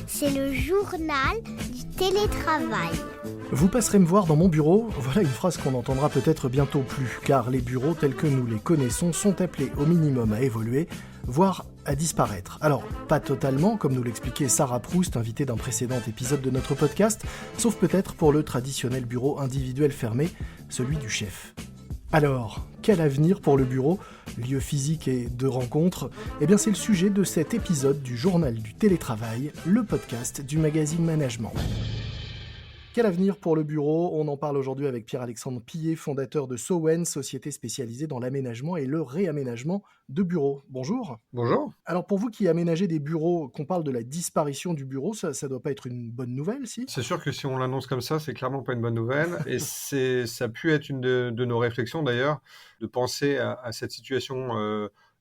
C'est le journal du télétravail. Vous passerez me voir dans mon bureau, voilà une phrase qu'on n'entendra peut-être bientôt plus, car les bureaux tels que nous les connaissons sont appelés au minimum à évoluer, voire à disparaître. Alors, pas totalement, comme nous l'expliquait Sarah Proust, invitée d'un précédent épisode de notre podcast, sauf peut-être pour le traditionnel bureau individuel fermé, celui du chef. Alors, quel avenir pour le bureau, lieu physique et de rencontre ? Eh bien, c'est le sujet de cet épisode du Journal du télétravail, le podcast du magazine Management. Quel avenir pour le bureau ? On en parle aujourd'hui avec Pierre-Alexandre Pillet, fondateur de Sowen, société spécialisée dans l'aménagement et le réaménagement de bureaux. Bonjour. Bonjour. Alors pour vous qui aménagez des bureaux, qu'on parle de la disparition du bureau, ça doit pas être une bonne nouvelle, si ? C'est sûr que si on l'annonce comme ça, c'est clairement pas une bonne nouvelle. Et ça a pu être une de nos réflexions d'ailleurs, de penser à cette situation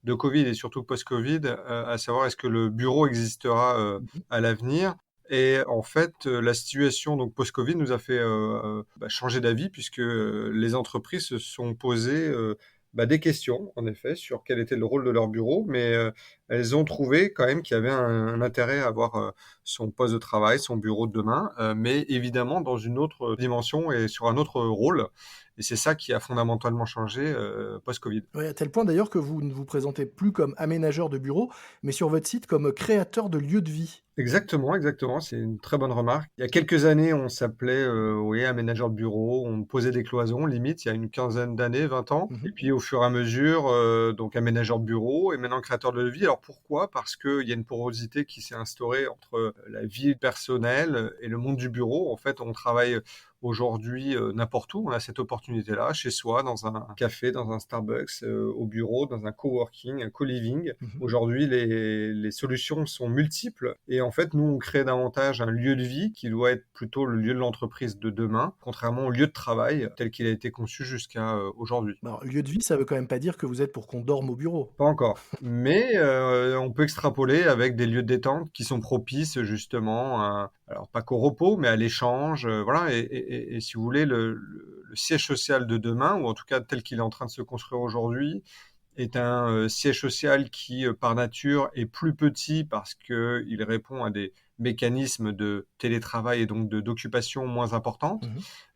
de Covid et surtout post-Covid, à savoir est-ce que le bureau existera à l'avenir. Et en fait, la situation donc post-Covid nous a fait changer d'avis puisque les entreprises se sont posées des questions, en effet, sur quel était le rôle de leur bureau, mais elles ont trouvé quand même qu'il y avait un intérêt à avoir son poste de travail, son bureau de demain, mais évidemment dans une autre dimension et sur un autre rôle. Et c'est ça qui a fondamentalement changé post-Covid. Oui, à tel point d'ailleurs que vous ne vous présentez plus comme aménageur de bureau, mais sur votre site comme créateur de lieux de vie. Exactement, c'est une très bonne remarque. Il y a quelques années, on s'appelait aménageur de bureau, on posait des cloisons, limite, il y a une quinzaine d'années, 20 ans. Et puis au fur et à mesure, donc aménageur de bureau et maintenant créateur de vie. Alors pourquoi ? Parce qu'il y a une porosité qui s'est instaurée entre la vie personnelle et le monde du bureau. En fait, on travaille aujourd'hui n'importe où, on a cette opportunité-là, chez soi, dans un café, dans un Starbucks, au bureau, dans un coworking, un co-living. Aujourd'hui, les solutions sont multiples et en fait, nous, on crée davantage un lieu de vie qui doit être plutôt le lieu de l'entreprise de demain, contrairement au lieu de travail tel qu'il a été conçu jusqu'à aujourd'hui. Alors, lieu de vie, ça veut quand même pas dire que vous êtes pour qu'on dorme au bureau. Pas encore, mais on peut extrapoler avec des lieux de détente qui sont propices justement, alors pas qu'au repos, mais à l'échange, voilà. Et si vous voulez, le siège social de demain, ou en tout cas tel qu'il est en train de se construire aujourd'hui, est un siège social qui, par nature, est plus petit parce qu'il répond à des mécanismes de télétravail et donc d'occupation moins importantes.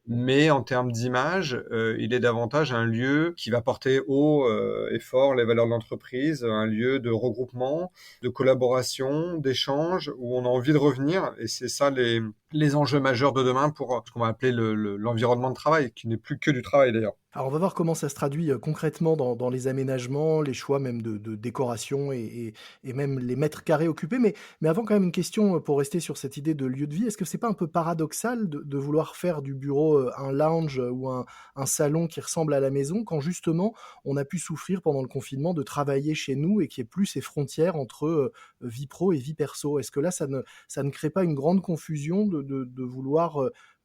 Mais en termes d'image, il est davantage un lieu qui va porter haut et fort les valeurs de l'entreprise, un lieu de regroupement, de collaboration, d'échange, où on a envie de revenir. Et c'est ça les enjeux majeurs de demain pour ce qu'on va appeler l'environnement de travail, qui n'est plus que du travail d'ailleurs. Alors on va voir comment ça se traduit concrètement dans les aménagements, les choix même de décoration et même les mètres carrés occupés. Mais avant quand même une question pour rester sur cette idée de lieu de vie. Est-ce que c'est pas un peu paradoxal de vouloir faire du bureau un lounge ou un salon qui ressemble à la maison quand justement on a pu souffrir pendant le confinement de travailler chez nous et qu'il n'y ait plus ces frontières entre vie pro et vie perso? Est-ce que là ça ne crée pas une grande confusion de vouloir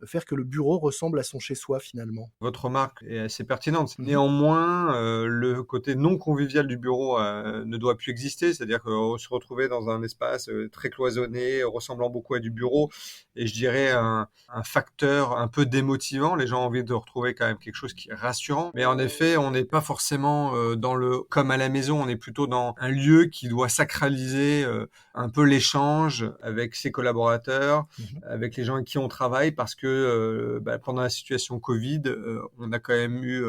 faire que le bureau ressemble à son chez-soi finalement? Votre remarque est assez pertinente. Néanmoins, le côté non convivial du bureau ne doit plus exister, c'est-à-dire qu'on se retrouvait dans un espace très cloisonné, ressemblant beaucoup à du bureau, et je dirais un facteur un peu démotivant. Les gens ont envie de retrouver quand même quelque chose qui est rassurant, mais en effet, on n'est pas forcément dans le comme à la maison, on est plutôt dans un lieu qui doit sacraliser un peu l'échange avec ses collaborateurs, avec les gens avec qui on travaille, parce que pendant la situation Covid, on a quand même eu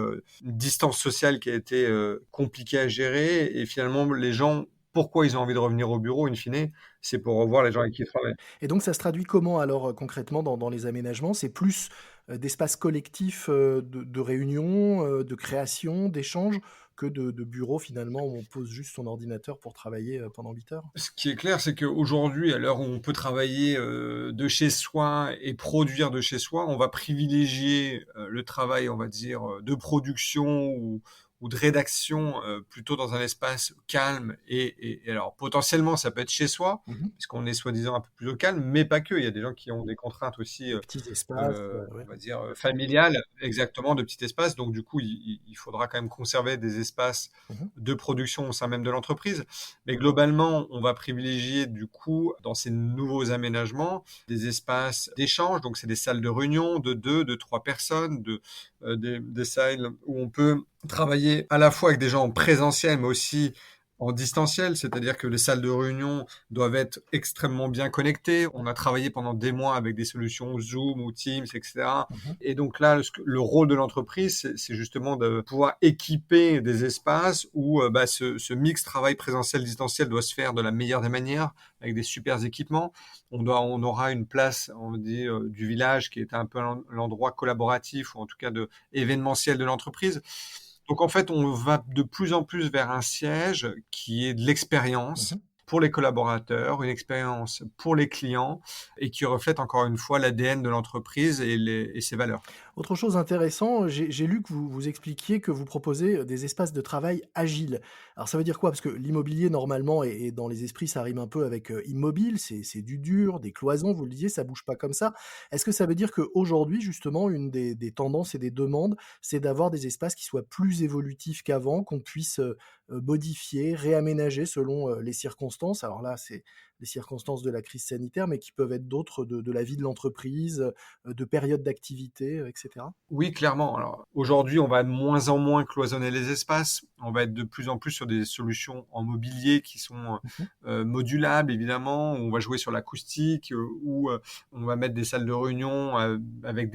une distance sociale qui a été compliquée à gérer, et finalement les gens, pourquoi ils ont envie de revenir au bureau in fine, c'est pour revoir les gens avec qui ils travaillent. Et donc ça se traduit comment alors concrètement dans les aménagements? C'est plus d'espaces collectifs de réunion, de création, d'échange, que de bureaux finalement où on pose juste son ordinateur pour travailler pendant 8 heures? Ce qui est clair, c'est qu'aujourd'hui, à l'heure où on peut travailler de chez soi et produire de chez soi, on va privilégier le travail, on va dire, de production ou de rédaction plutôt dans un espace calme. Et alors, potentiellement, ça peut être chez soi, puisqu'on est soi-disant un peu plus au calme, mais pas que. Il y a des gens qui ont des contraintes aussi, Petits espaces, ouais. on va dire, familiales, exactement, de petits espaces. Donc, du coup, il faudra quand même conserver des espaces de production au sein même de l'entreprise. Mais globalement, on va privilégier, du coup, dans ces nouveaux aménagements, des espaces d'échange. Donc, c'est des salles de réunion de 2, de 3 personnes, des salles où on peut travailler à la fois avec des gens en présentiel, mais aussi en distanciel, c'est-à-dire que les salles de réunion doivent être extrêmement bien connectées. On a travaillé pendant des mois avec des solutions Zoom ou Teams, etc. Mhm. Et donc là, le rôle de l'entreprise, c'est justement de pouvoir équiper des espaces où ce mix travail présentiel-distanciel doit se faire de la meilleure des manières, avec des super équipements. On aura une place, on dit, du village qui est un peu l'endroit collaboratif ou en tout cas événementiel de l'entreprise. Donc en fait, on va de plus en plus vers un siège qui est de l'expérience Mhm. pour les collaborateurs, une expérience pour les clients et qui reflète encore une fois l'ADN de l'entreprise et ses valeurs. Autre chose intéressant, j'ai lu que vous expliquiez que vous proposez, des espaces de travail agiles. Alors ça veut dire quoi? Parce que l'immobilier normalement et dans les esprits ça rime un peu avec, immobile, c'est du dur, des cloisons, vous le disiez, ça bouge pas comme ça. Est-ce que ça veut dire qu'aujourd'hui justement une des tendances et des demandes, c'est d'avoir des espaces qui soient plus évolutifs qu'avant, qu'on puisse, modifier, réaménager selon, les circonstances? Alors là, c'est les circonstances de la crise sanitaire, mais qui peuvent être d'autres de la vie de l'entreprise, de périodes d'activité, et cetera? Oui, clairement. Alors, aujourd'hui, on va de moins en moins cloisonner les espaces. On va être de plus en plus sur des solutions en mobilier qui sont Mmh. modulables, évidemment. On va jouer sur l'acoustique ou on va mettre des salles de réunion avec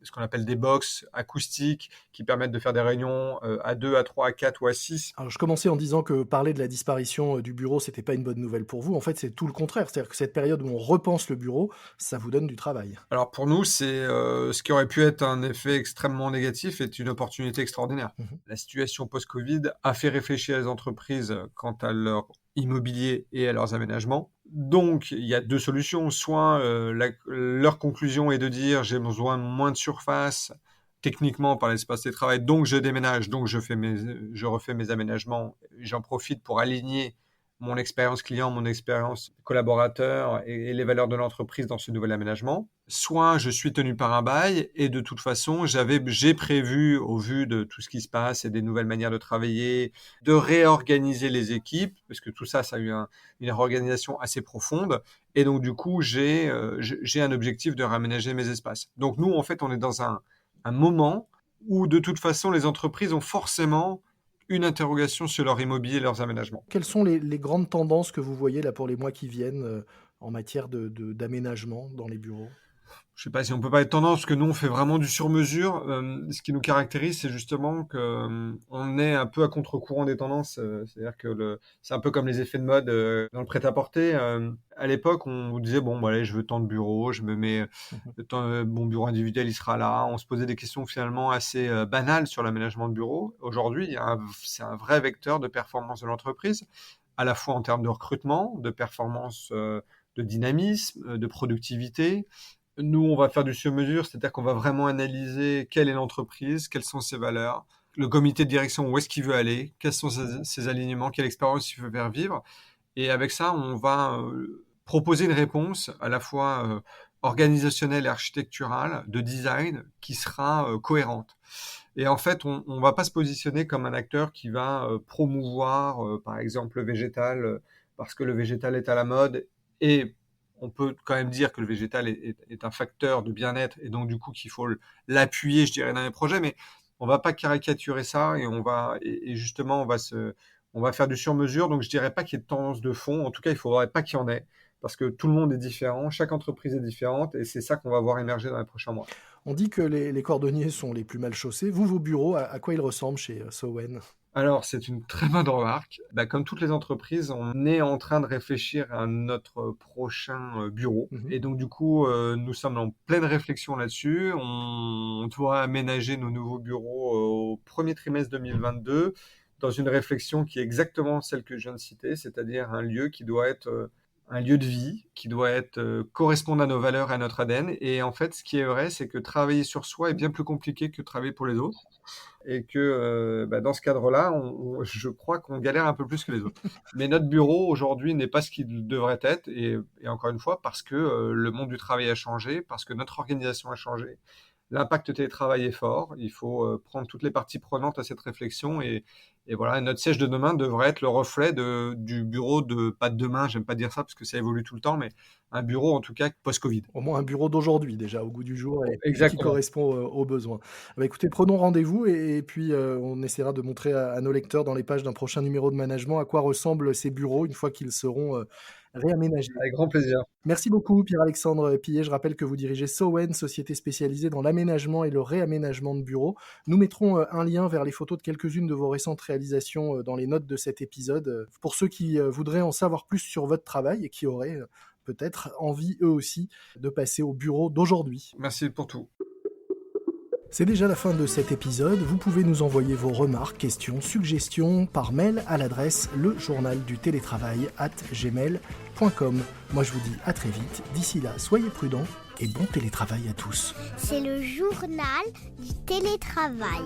ce qu'on appelle des box acoustiques qui permettent de faire des réunions à 2, à 3, à 4 ou à 6. Alors je commençais en disant que parler de la disparition, du bureau, c'était pas une bonne nouvelle pour vous. En fait, c'est tout le contraire. C'est-à-dire que cette période où on repense le bureau, ça vous donne du travail. Alors pour nous, c'est ce qui aurait pu être un effet extrêmement négatif est une opportunité extraordinaire. Mmh. La situation post-Covid a fait réfléchir les entreprises quant à leur immobilier et à leurs aménagements. Donc il y a 2 solutions, soit, leur conclusion est de dire: «J'ai besoin de moins de surface techniquement par l'espace de travail, donc je déménage, donc je refais mes aménagements, j'en profite pour aligner mon expérience client, mon expérience collaborateur et les valeurs de l'entreprise dans ce nouvel aménagement. Soit je suis tenu par un bail et de toute façon, j'ai prévu, au vu de tout ce qui se passe et des nouvelles manières de travailler, de réorganiser les équipes, parce que tout ça, ça a eu une réorganisation assez profonde. Et donc, du coup, j'ai un objectif de réaménager mes espaces. Donc, nous, en fait, on est dans un moment où, de toute façon, les entreprises ont forcément une interrogation sur leur immobilier et leurs aménagements. Quelles sont les grandes tendances que vous voyez là pour les mois qui viennent, en matière d'aménagement dans les bureaux? Je sais pas si on peut pas être tendance, parce que nous, on fait vraiment du sur-mesure. Ce qui nous caractérise, c'est justement que on est un peu à contre-courant des tendances. C'est-à-dire que c'est un peu comme les effets de mode dans le prêt-à-porter. À l'époque, on vous disait bon, bah, allez, je veux tant de bureaux, je me mets Mmh. mon bureau individuel, il sera là. On se posait des questions finalement assez banales sur l'aménagement de bureaux. Aujourd'hui, c'est un vrai vecteur de performance de l'entreprise, à la fois en termes de recrutement, de performance, de dynamisme, de productivité. Nous, on va faire du sur-mesure, c'est-à-dire qu'on va vraiment analyser quelle est l'entreprise, quelles sont ses valeurs, le comité de direction, où est-ce qu'il veut aller, quels sont ses alignements, quelle expérience il veut faire vivre. Et avec ça, on va proposer une réponse à la fois organisationnelle et architecturale, de design, qui sera cohérente. Et en fait, on ne va pas se positionner comme un acteur qui va promouvoir, par exemple, le végétal, parce que le végétal est à la mode. Et on peut quand même dire que le végétal est un facteur de bien-être et donc du coup qu'il faut l'appuyer, je dirais, dans les projets. Mais on ne va pas caricaturer ça et justement on va faire du sur-mesure. Donc je dirais pas qu'il y ait de tendance de fond. En tout cas, il ne faudrait pas qu'il y en ait parce que tout le monde est différent, chaque entreprise est différente et c'est ça qu'on va voir émerger dans les prochains mois. On dit que les cordonniers sont les plus mal chaussés. Vous, vos bureaux, à quoi ils ressemblent chez, Sowen? Alors, c'est une très bonne remarque. Bah, comme toutes les entreprises, on est en train de réfléchir à notre prochain bureau. Mmh. Et donc, du coup, nous sommes en pleine réflexion là-dessus. On doit aménager nos nouveaux bureaux au premier trimestre 2022 dans une réflexion qui est exactement celle que je viens de citer, c'est-à-dire un lieu qui doit être un lieu de vie, qui doit être correspondre à nos valeurs et à notre ADN. Et en fait, ce qui est vrai, c'est que travailler sur soi est bien plus compliqué que travailler pour les autres et que dans ce cadre-là, je crois qu'on galère un peu plus que les autres. Mais notre bureau aujourd'hui n'est pas ce qu'il devrait être, et encore une fois, parce que le monde du travail a changé, parce que notre organisation a changé, l'impact télétravail est fort. Il faut prendre toutes les parties prenantes à cette réflexion et voilà, notre siège de demain devrait être le reflet du bureau pas de demain, j'aime pas dire ça parce que ça évolue tout le temps, mais un bureau en tout cas post-Covid. Au moins un bureau d'aujourd'hui déjà, au goût du jour et qui Exactement. correspond aux besoins. Écoutez, prenons rendez-vous et puis on essaiera de montrer à nos lecteurs dans les pages d'un prochain numéro de Management à quoi ressemblent ces bureaux une fois qu'ils seront réaménagés. Avec grand plaisir. Merci beaucoup Pierre-Alexandre Pillet. Je rappelle que vous dirigez Sowen, société spécialisée dans l'aménagement et le réaménagement de bureaux. Nous mettrons un lien vers les photos de quelques-unes de vos récentes réalisations dans les notes de cet épisode. Pour ceux qui voudraient en savoir plus sur votre travail et qui auraient peut-être envie eux aussi de passer au bureau d'aujourd'hui. Merci pour tout. C'est déjà la fin de cet épisode. Vous pouvez nous envoyer vos remarques, questions, suggestions par mail à l'adresse lejournaldutélétravail@gmail.com. Moi je vous dis à très vite. D'ici là, soyez prudents et bon télétravail à tous. C'est le journal du télétravail.